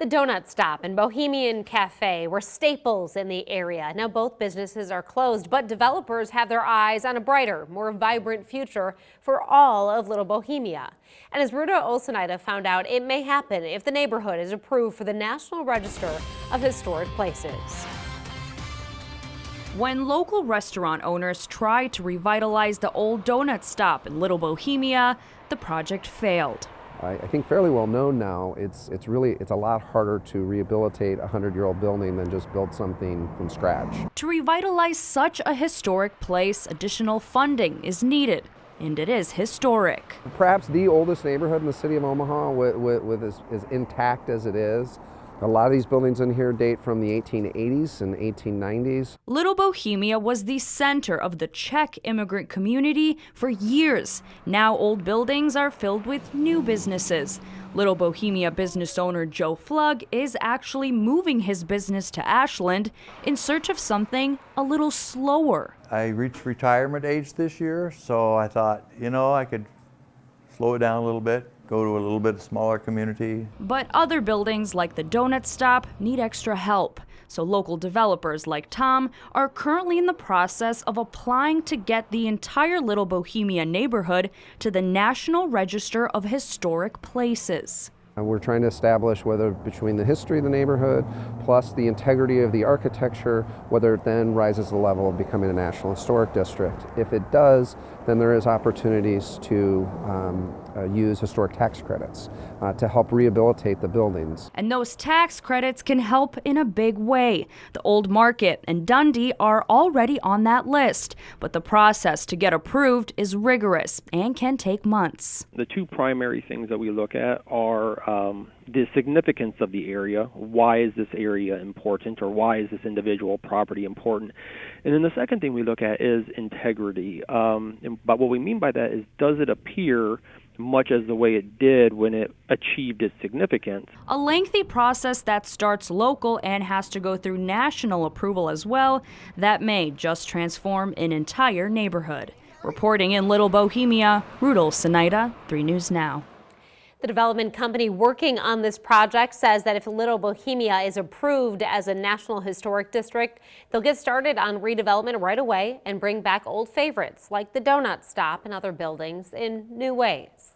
The Donut Stop and Bohemian Cafe were staples in the area. Now both businesses are closed, but developers have their eyes on a brighter, more vibrant future for all of Little Bohemia. And as Ruta Olsenida found out, it may happen if the neighborhood is approved for the National Register of Historic Places. When local restaurant owners tried to revitalize the old Donut Stop in Little Bohemia, the project failed. I think fairly well known now, it's a lot harder to rehabilitate a 100-year-old building than just build something from scratch. To revitalize such a historic place, additional funding is needed, and it is historic. Perhaps the oldest neighborhood in the city of Omaha, with as intact as it is. A lot of these buildings in here date from the 1880s and 1890s. Little Bohemia was the center of the Czech immigrant community for years. Now old buildings are filled with new businesses. Little Bohemia business owner Joe Flug is actually moving his business to Ashland in search of something a little slower. I reached retirement age this year, so I thought, I could slow it down a little bit, go to a little bit smaller community. But other buildings like the Donut Stop need extra help. So local developers like Tom are currently in the process of applying to get the entire Little Bohemia neighborhood to the National Register of Historic Places. We're trying to establish whether between the history of the neighborhood plus the integrity of the architecture, whether it then rises to the level of becoming a National Historic District. If it does, then there is opportunities to use historic tax credits to help rehabilitate the buildings. And those tax credits can help in a big way. The Old Market and Dundee are already on that list, but the process to get approved is rigorous and can take months. The two primary things that we look at are the significance of the area. Why is this area important, or why is this individual property important? And then the second thing we look at is integrity. But what we mean by that is, does it appear much as the way it did when it achieved its significance? A lengthy process that starts local and has to go through national approval as well, that may just transform an entire neighborhood. Reporting in Little Bohemia, Ruta Olsenida, 3 News Now. The development company working on this project says that if Little Bohemia is approved as a National Historic District, they'll get started on redevelopment right away and bring back old favorites like the Donut Stop and other buildings in new ways.